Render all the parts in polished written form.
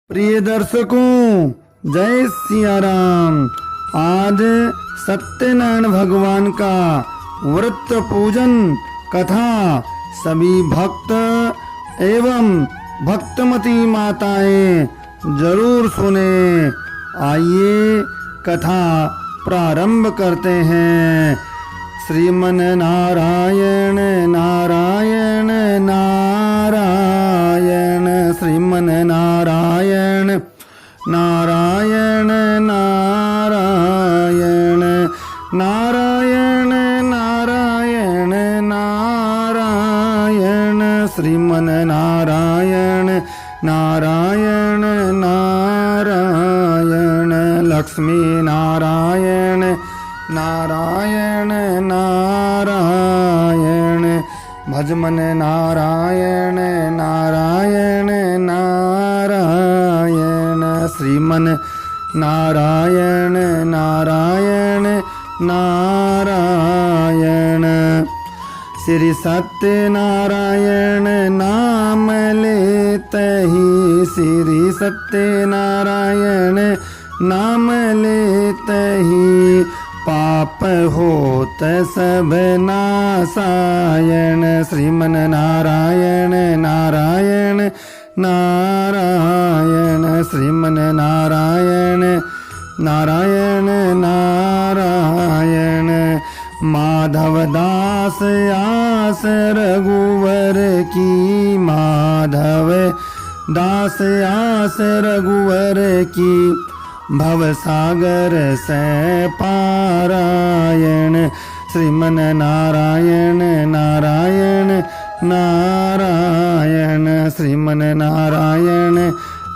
प्रिय दर्शकों, जय सिया राम। आज सत्यनारायण भगवान का व्रत पूजन कथा सभी भक्त एवं भक्तमती माताएं जरूर सुने। आइए कथा प्रारंभ करते हैं। श्रीमन नारायण नारायण नारायण, श्रीमन नारायण नारायण नारायण, नारायण नारायण नारायण, श्रीमन नारायण नारायण नारायण, लक्ष्मी नारायण नारायण नारायण, भजमन नारायण नारायण नारायण, श्रीमन नारायण नारायण नारायण। श्री सत्यनारायण नाम लेते ही, श्री सत्यनारायण नाम लेते ही, पाप होत सब नासायण, श्रीमन नारायण नारायण नारायण, श्रीमन नारायण नारायण नारायण। माधव दास आस रघुवर की, माधव दास आस रघुवर की, भव सागर से पारायण, श्रीमन नारायण नारायण नारायण, श्रीमन नारायण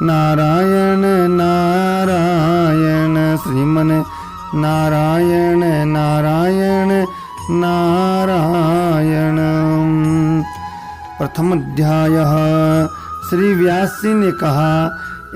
नारायण नारायण, श्रीमन नारायण नारायण नारायण। प्रथम अध्याय। श्री व्यास जी ने कहा,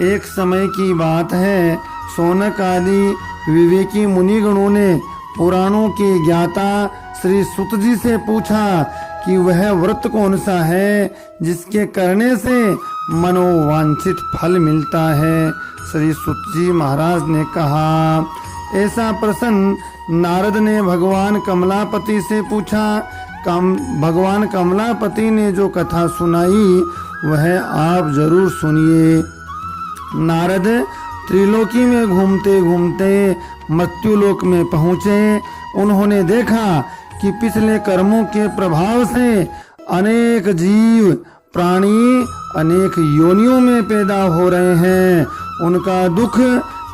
एक समय की बात है, शौनक आदि विवेकी मुनिगणों ने पुराणों के ज्ञाता श्री सुत जी से पूछा कि वह व्रत कौन सा है जिसके करने से मनोवांछित फल मिलता है। श्री सुत जी महाराज ने कहा, ऐसा प्रश्न नारद ने भगवान कमलापति से पूछा। भगवान कमलापति ने जो कथा सुनाई वह आप जरूर सुनिए। नारद त्रिलोकी में घूमते घूमते मृत्युलोक में पहुँचे। उन्होंने देखा कि पिछले कर्मों के प्रभाव से अनेक जीव प्राणी अनेक योनियों में पैदा हो रहे हैं। उनका दुख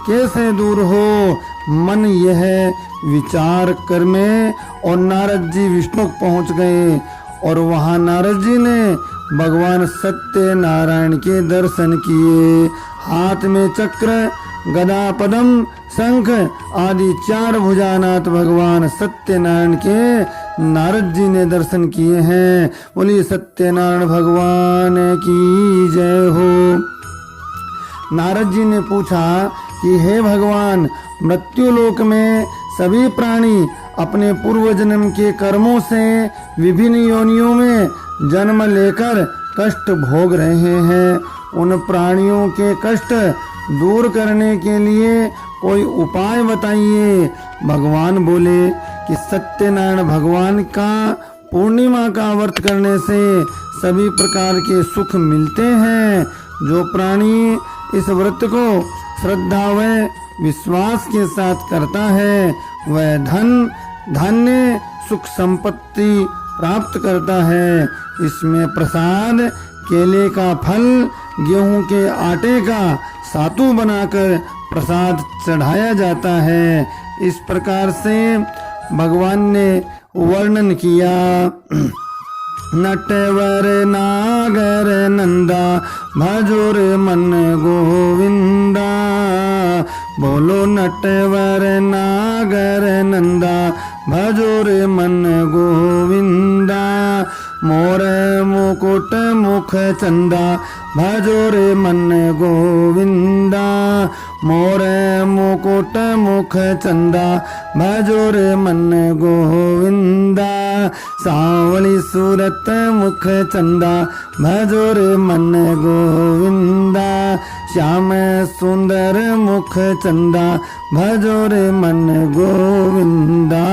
कैसे दूर हो, मन यह विचार कर में और नारद जी विष्णु पहुँच गए। और वहाँ नारद जी ने भगवान सत्यनारायण के दर्शन किए। हाथ में चक्र, गदा, पद्म, शंख आदि चार भुजानाथ भगवान सत्यनारायण के नारद जी ने दर्शन किए हैं। बोलिए सत्यनारायण भगवान की जय हो। नारद जी ने पूछा कि हे भगवान, मृत्युलोक में सभी प्राणी अपने पूर्व जन्म के कर्मों से विभिन्न योनियों में जन्म लेकर कष्ट भोग रहे हैं। उन प्राणियों के कष्ट दूर करने के लिए कोई उपाय बताइए। भगवान बोले कि सत्यनारायण भगवान का पूर्णिमा का व्रत करने से सभी प्रकार के सुख मिलते हैं। जो प्राणी इस व्रत को श्रद्धा व विश्वास के साथ करता है वह धन धान्य सुख संपत्ति प्राप्त करता है। इसमें प्रसाद, केले का फल, गेहूं के आटे का सातु बनाकर प्रसाद चढ़ाया जाता है। इस प्रकार से भगवान ने वर्णन किया। नटवर नागर नंदा, भजोर मन गोविंदा, बोलो नटवर नागर नंदा, भजोर मन गोविंदा, मोर मुकुट मुख चंदा, भजोर मन गोविंदा, मोर मुकुट मुख चंदा, भजोर मन गोविंदा। सांवली सूरत मुख चंदा भजो रे मन गोविंदा श्याम सुंदर मुख चंदा भजो रे मन गोविंदा।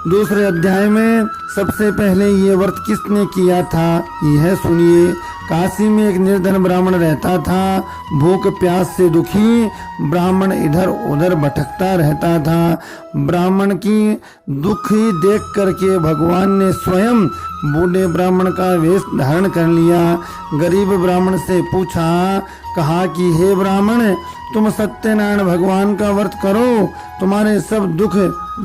दूसरे अध्याय में सबसे पहले ये व्रत किसने किया था यह सुनिए। काशी में एक निर्धन ब्राह्मण रहता था। भूख प्यास से दुखी ब्राह्मण इधर उधर भटकता रहता था। ब्राह्मण की दुखी देख करके भगवान ने स्वयं बूढ़े ब्राह्मण का वेश धारण कर लिया। गरीब ब्राह्मण से पूछा, कहा कि हे ब्राह्मण, तुम सत्यनारायण भगवान का व्रत करो, तुम्हारे सब दुख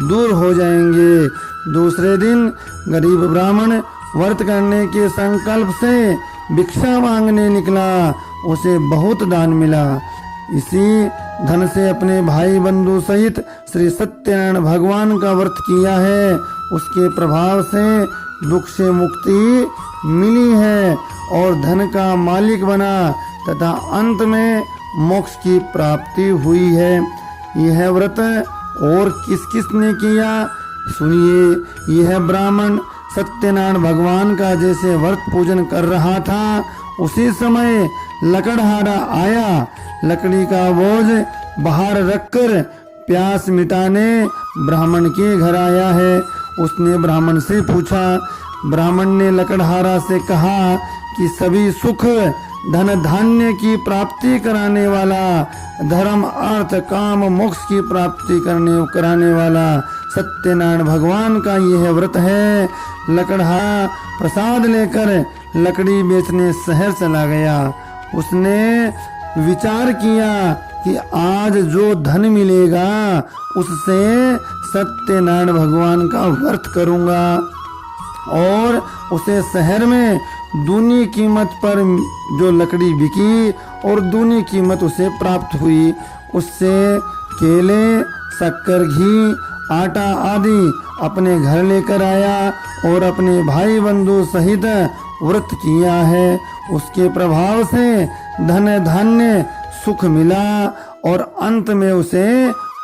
दूर हो जाएंगे। दूसरे दिन गरीब ब्राह्मण व्रत करने के संकल्प से भिक्षा मांगने निकला। उसे बहुत दान मिला। इसी धन से अपने भाई बंधु सहित श्री सत्यनारायण भगवान का व्रत किया है। उसके प्रभाव से दुख से मुक्ति मिली है और धन का मालिक बना तथा अंत में मोक्ष की प्राप्ति हुई है। यह व्रत और किस किस ने किया सुनिए। यह ब्राह्मण सत्यनारायण भगवान का जैसे व्रत पूजन कर रहा था, उसी समय लकड़हारा आया। लकड़ी का बोझ बाहर रखकर प्यास मिटाने ब्राह्मण के घर आया है। उसने ब्राह्मण से पूछा। ब्राह्मण ने लकड़हारा से कहा कि सभी सुख धन धान्य की प्राप्ति कराने वाला, धर्म अर्थ काम मोक्ष की प्राप्ति कराने वाला सत्यनारायण भगवान का यह व्रत है। लकड़हारा प्रसाद लेकर लकड़ी बेचने शहर चला गया। उसने विचार किया कि आज जो धन मिलेगा उससे सत्यनारायण भगवान का व्रत करूंगा और उसे शहर में दूनी कीमत पर जो लकड़ी बिकी और दूनी कीमत उसे प्राप्त हुई। उससे केले, शक्कर, घी, आटा आदि अपने घर लेकर आया और अपने भाई बंधु सहित व्रत किया है। उसके प्रभाव से धन धान्य सुख मिला और अंत में उसे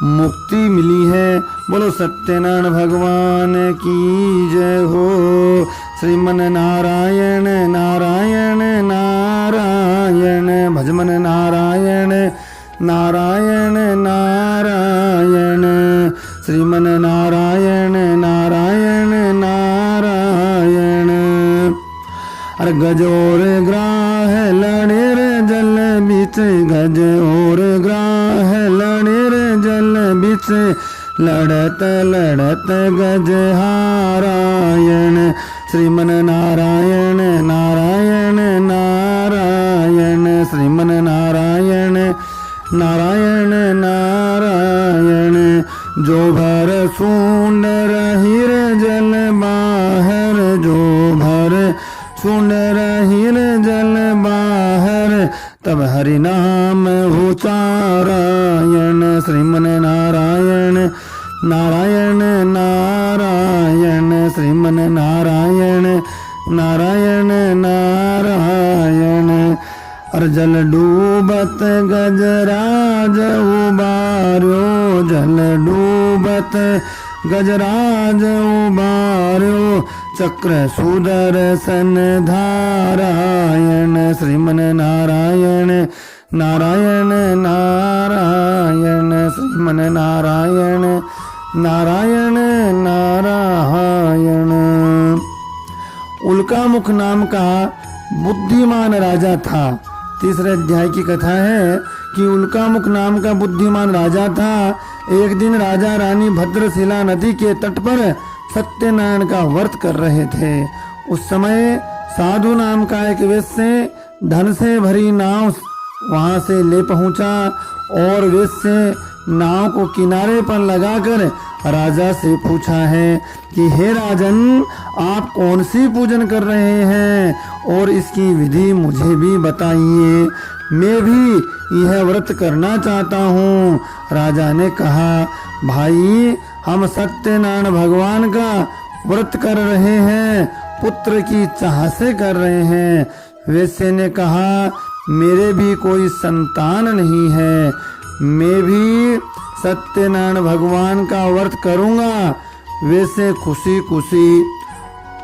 मुक्ति मिली है। बोलो सत्यनारायण भगवान की जय हो। श्रीमन नारायण नारायण नारायण भजमन नारायण नारायण नारायण श्रीमन नारायण नारायण नारायण। अरे गज और ग्राह लड़े रे जल बीच, गज और ग्राह लड़े रे जल बीच, लड़त लड़त गज हारायण श्रीमन नारायण नारायण नारायण श्रीमन नारायण नारायण नारायण। जो भर सूंड रहिर जल बाहर, जो भर सूंड रहिर जल बाहर, तब हरि नाम उचारायण श्रीमन नारायण नारायण नारायण श्रीमन नारायण नारायण नारायण। और जल डूबत गजराज उबार्यो, जल डूबत गजराज उबार्यो, चक्र सुदर्शन धारायण श्रीमन नारायण नारायण नारायण श्रीमन नारायण नारायण नारायण। उल्कामुख नाम का बुद्धिमान राजा था। तीसरे अध्याय की कथा है कि उल्कामुख नाम का बुद्धिमान राजा था। एक दिन राजा रानी भद्रशिला नदी के तट पर सत्यनारायण का व्रत कर रहे थे। उस समय साधु नाम का एक वैश्य धन से भरी नाव वहां से ले पहुंचा और वैश्य नाव को किनारे पर लगाकर राजा से पूछा है कि हे राजन, आप कौन सी पूजन कर रहे हैं और इसकी विधि मुझे भी बताइए, मैं भी यह व्रत करना चाहता हूँ। राजा ने कहा, भाई हम सत्यनारायण भगवान का व्रत कर रहे हैं, पुत्र की चाह से कर रहे हैं। वैश्य ने कहा, मेरे भी कोई संतान नहीं है, मैं भी सत्यनारायण भगवान का व्रत करूंगा, वैसे खुशी खुशी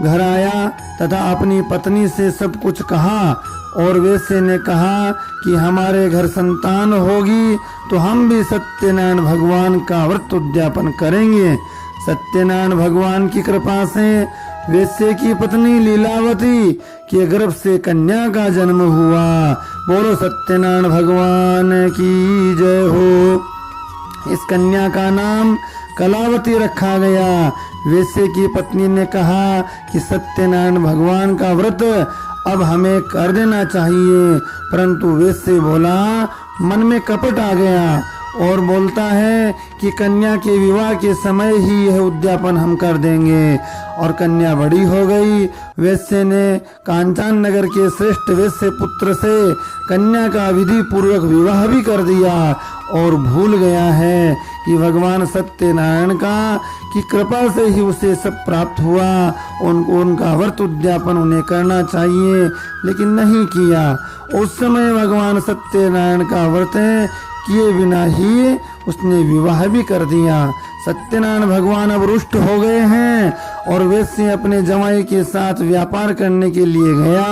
घर आया तथा अपनी पत्नी से सब कुछ कहा। और वैसे ने कहा कि हमारे घर संतान होगी तो हम भी सत्यनारायण भगवान का व्रत उद्यापन करेंगे। सत्यनारायण भगवान की कृपा से वैसे की पत्नी लीलावती के गर्भ से कन्या का जन्म हुआ। बोलो सत्यनारायण भगवान की जय हो। इस कन्या का नाम कलावती रखा गया। वैसे की पत्नी ने कहा कि सत्यनारायण भगवान का व्रत अब हमें कर देना चाहिए, परंतु वैसे बोला मन में कपट आ गया और बोलता है कि कन्या के विवाह के समय ही यह उद्यापन हम कर देंगे। और कन्या बड़ी हो गई। वैसे ने कांचन नगर के श्रेष्ठ वैश्य पुत्र से कन्या का विधि पूर्वक विवाह भी कर दिया और भूल गया है कि भगवान सत्यनारायण का की कृपा से ही उसे सब प्राप्त हुआ। उनका व्रत उद्यापन उन्हें करना चाहिए, लेकिन नहीं किया। उस समय भगवान सत्यनारायण का व्रत किए बिना ही उसने विवाह भी कर दिया। सत्यनारायण भगवान अब रुष्ट हो गए हैं और वैसे अपने जमाई के साथ व्यापार करने के लिए गया।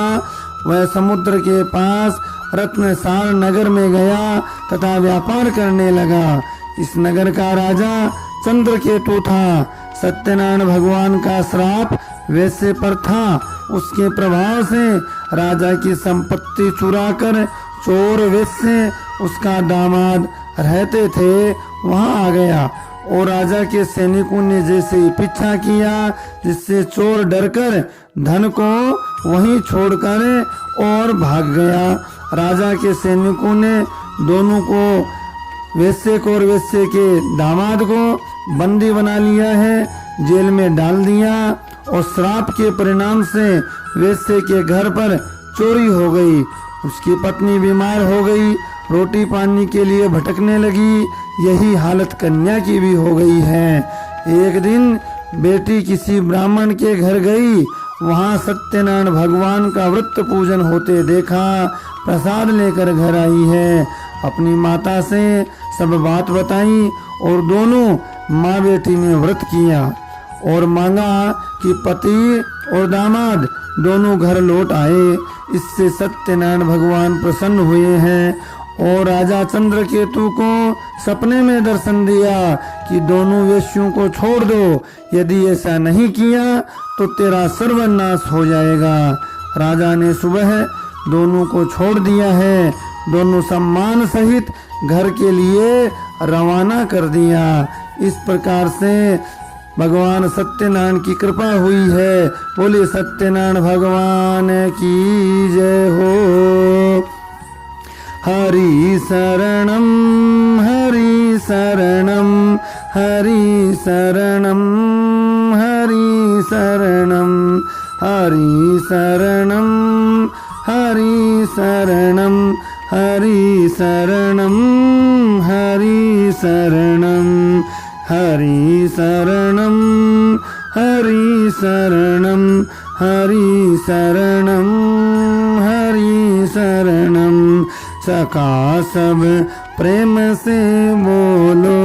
वह समुद्र के पास रत्नसार नगर में गया तथा व्यापार करने लगा। इस नगर का राजा चंद्रकेतु था। सत्यनारायण भगवान का श्राप वैसे पर था। उसके प्रभाव से राजा की संपत्ति चुराकर चोर वैश्य उसका दामाद रहते थे वहां आ गया और राजा के सैनिकों ने जैसे ही पीछा किया, जिससे चोर डरकर धन को वहीं छोड़कर और भाग गया। राजा के सैनिकों ने दोनों को, वैश्य को और वैश्य के दामाद को बंदी बना लिया है, जेल में डाल दिया। और श्राप के परिणाम से वैश्य के घर पर चोरी हो गई। उसकी पत्नी बीमार हो गई, रोटी पानी के लिए भटकने लगी। यही हालत कन्या की भी हो गई है। एक दिन बेटी किसी ब्राह्मण के घर गई, वहां सत्यनारायण भगवान का व्रत पूजन होते देखा। प्रसाद लेकर घर आई है, अपनी माता से सब बात बताई और दोनों माँ बेटी ने व्रत किया और मांगा कि पति और दामाद दोनों घर लौट आए। इससे सत्यनारायण भगवान प्रसन्न हुए हैं और राजा चंद्रकेतु को सपने में दर्शन दिया कि दोनों वेश्यों को छोड़ दो, यदि ऐसा नहीं किया तो तेरा सर्वनाश हो जाएगा। राजा ने सुबह दोनों को छोड़ दिया है। दोनों सम्मान सहित घर के लिए रवाना कर दिया। इस प्रकार से भगवान सत्यनारायण की कृपा हुई है। बोले सत्यनारायण भगवान की जय हो। हरि शरणम हरि शरणम हरि शरणम हरि शरणम हरि शरणम हरि शरणम हरि शरणम हरि शरणम हरि शरणम हरि शरणम हरि शरणम हरि शरणम। सखा सब प्रेम से बोलो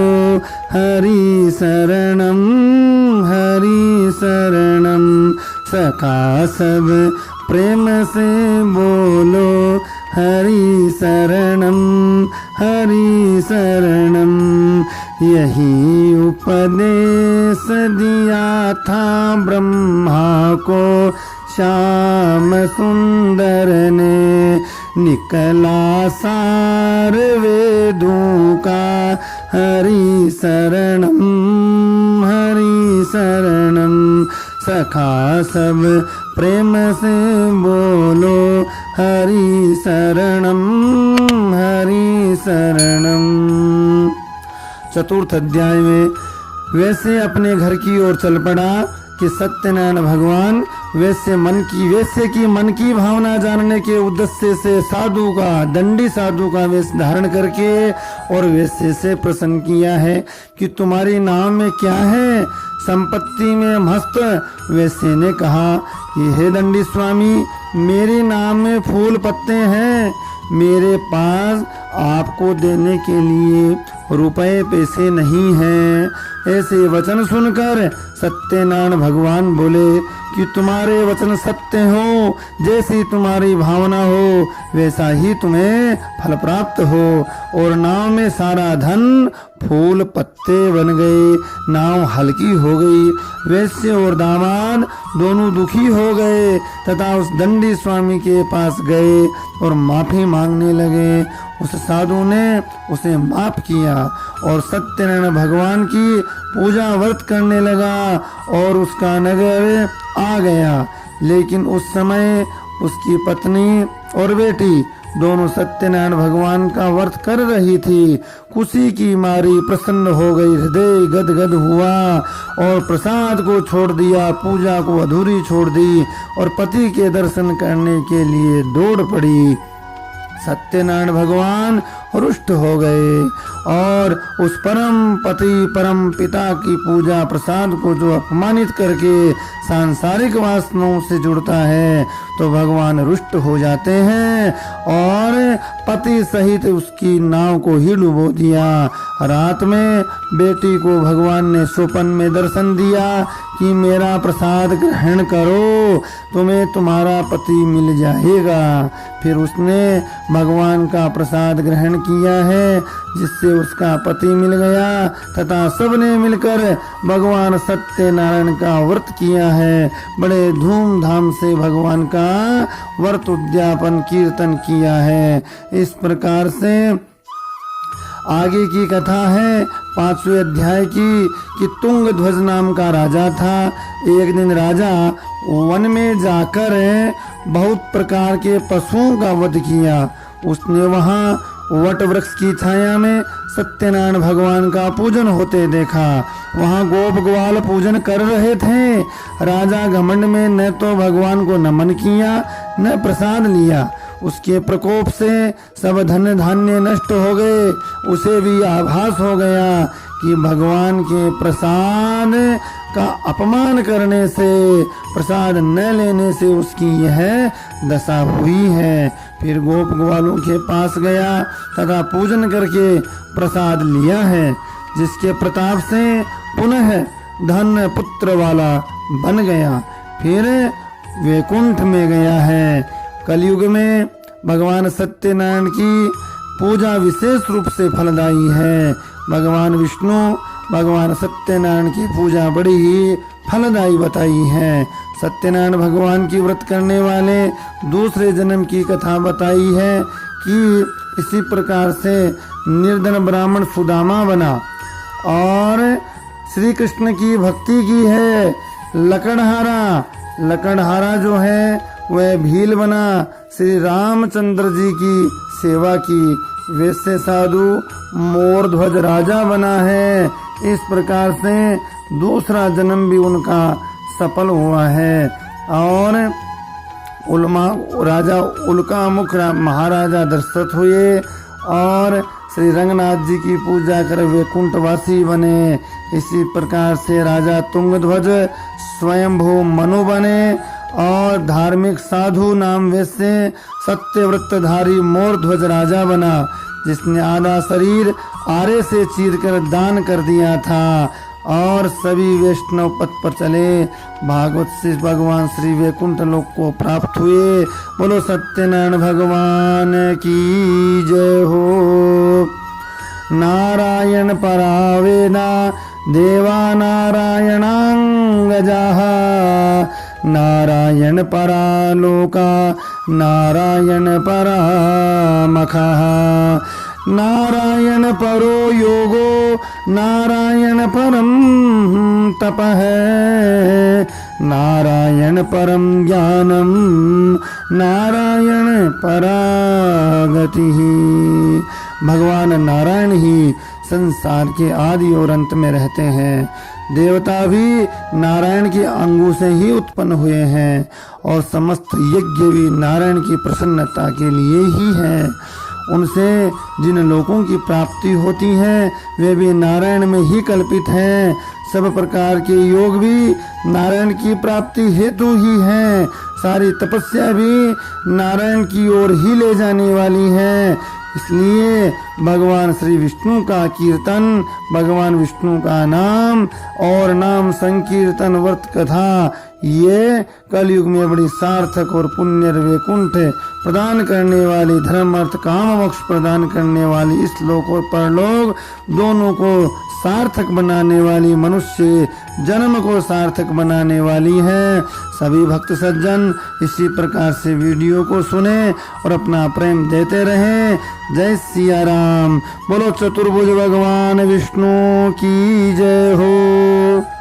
हरि शरणम हरि शरणम। सखा सब प्रेम से बोलो हरि शरणम हरि शरणम। यही उपदेश दिया था ब्रह्मा को श्याम सुंदर ने, निकला सार वेदों का हरि शरणम हरि शरणम। सखा सब प्रेम से बोलो हरि शरणम हरि शरणम। चतुर्थ अध्याय में वैसे अपने घर की ओर चल पड़ा कि सत्यनारायण भगवान वैसे की मन की भावना जानने के उद्देश्य से साधु का, दंडी साधु का वेश धारण करके और वैसे से प्रसन्न किया है कि तुम्हारी नाम में क्या है। संपत्ति में मस्त वैश्य ने कहा कि हे दंडी स्वामी, मेरे नाम में फूल पत्ते हैं, मेरे पास आपको देने के लिए रुपए पैसे नहीं हैं। ऐसे वचन सुनकर सत्यनारायण भगवान बोले कि तुम्हारे वचन सत्य हो, जैसी तुम्हारी भावना हो वैसा ही तुम्हें फल प्राप्त हो। और नाव में सारा धन फूल पत्ते बन गए, नाव हल्की हो गई। वैश्य और दामाद दोनों दुखी हो गए तथा उस दंडी स्वामी के पास गए और माफी मांगने लगे। उस साधु ने उसे माफ किया और सत्यनारायण भगवान की पूजा व्रत करने लगा और उसका नगर आ गया। लेकिन उस समय उसकी पत्नी और बेटी दोनों सत्यनारायण भगवान का व्रत कर रही थी। खुशी की मारी प्रसन्न हो गई, हृदय गदगद हुआ और प्रसाद को छोड़ दिया, पूजा को अधूरी छोड़ दी और पति के दर्शन करने के लिए दौड़ पड़ी। सत्यनारायण भगवान रुष्ट हो गए और उस परम पति परम पिता की पूजा प्रसाद को जो अपमानित करके सांसारिक वासनाओं से जुड़ता है तो भगवान रुष्ट हो जाते हैं और पति सहित उसकी नाव को ही डुबो दिया। रात में बेटी को भगवान ने स्वप्न में दर्शन दिया कि मेरा प्रसाद ग्रहण करो, तुम्हें तुम्हारा पति मिल जाएगा। फिर उसने भगवान का प्रसाद ग्रहण किया है जिससे उसका पति मिल गया तथा सबने मिलकर भगवान सत्यनारायण का व्रत किया है। बड़े धूमधाम से भगवान का व्रत उद्यापन कीर्तन किया है। इस प्रकार से आगे की कथा है 5वें अध्याय की कि तुंगध्वज नाम का राजा था। एक दिन राजा वन में जाकर बहुत प्रकार के पशुओं का वध किया। उसने वहां वट वृक्ष की छाया में सत्यनारायण भगवान का पूजन होते देखा। वहां गोप ग्वाल पूजन कर रहे थे। राजा घमंड में न तो भगवान को नमन किया न प्रसाद लिया। उसके प्रकोप से सब धन धान्य नष्ट हो गए। उसे भी आभास हो गया कि भगवान के प्रसाद का अपमान करने से, प्रसाद न लेने से उसकी यह दशा हुई है। फिर गोप ग्वालों के पास गया तथा पूजन करके प्रसाद लिया है, जिसके प्रताप से पुनः धन पुत्र वाला बन गया। फिर वैकुंठ में गया है। कलयुग में भगवान सत्यनारायण की पूजा विशेष रूप से फलदायी है। भगवान विष्णु भगवान सत्यनारायण की पूजा बड़ी ही फलदायी बताई है। सत्यनारायण भगवान की व्रत करने वाले दूसरे जन्म की कथा बताई है कि इसी प्रकार से निर्धन ब्राह्मण सुदामा बना और श्री कृष्ण की भक्ति की है। लकड़हारा जो है वह भील बना, श्री रामचंद्र जी की सेवा की। वैसे साधु मोर ध्वज राजा बना है। इस प्रकार से दूसरा जन्म भी उनका सफल हुआ है। और राजा उल्का मुख महाराजा दशरथ हुए और श्री रंगनाथ जी की पूजा कर वैकुंठवासी बने। इसी प्रकार से राजा तुंगध्वज स्वयंभू मनु बने और धार्मिक साधु नाम वैसे सत्यव्रतधारी मोरध्वज राजा बना, जिसने आधा शरीर आरे से चीरकर दान कर दिया था। और सभी वैष्णव पथ पर चले भागवत से भगवान श्री वैकुंठ लोक को प्राप्त हुए। बोलो सत्यनारायण भगवान की जय हो। नारायण परावेदा देवा नारायणांगजाः नारायण परालोका नारायण परामखः नारायण परो योगो नारायण परम तपः नारायण परम ज्ञानम नारायण परागतिः। भगवान नारायण ही संसार के आदि और अंत में रहते हैं। देवता भी नारायण के अंगों से ही उत्पन्न हुए हैं और समस्त यज्ञ भी नारायण की प्रसन्नता के लिए ही है। उनसे जिन लोगों की प्राप्ति होती है वे भी नारायण में ही कल्पित हैं। सब प्रकार के योग भी नारायण की प्राप्ति हेतु ही हैं। सारी तपस्या भी नारायण की ओर ही ले जाने वाली है। इसलिए भगवान श्री विष्णु का कीर्तन, भगवान विष्णु का नाम और नाम संकीर्तन व्रत कथा, ये कलयुग में बड़ी सार्थक और पुण्य वैकुंठ प्रदान करने वाली, धर्म अर्थ काम मोक्ष प्रदान करने वाली, इस लोक और परलोक दोनों को सार्थक बनाने वाली, मनुष्य जन्म को सार्थक बनाने वाली है। सभी भक्त सज्जन इसी प्रकार से वीडियो को सुने और अपना प्रेम देते रहें। जय सिया राम। बोलो चतुर्भुज भगवान विष्णु की जय हो।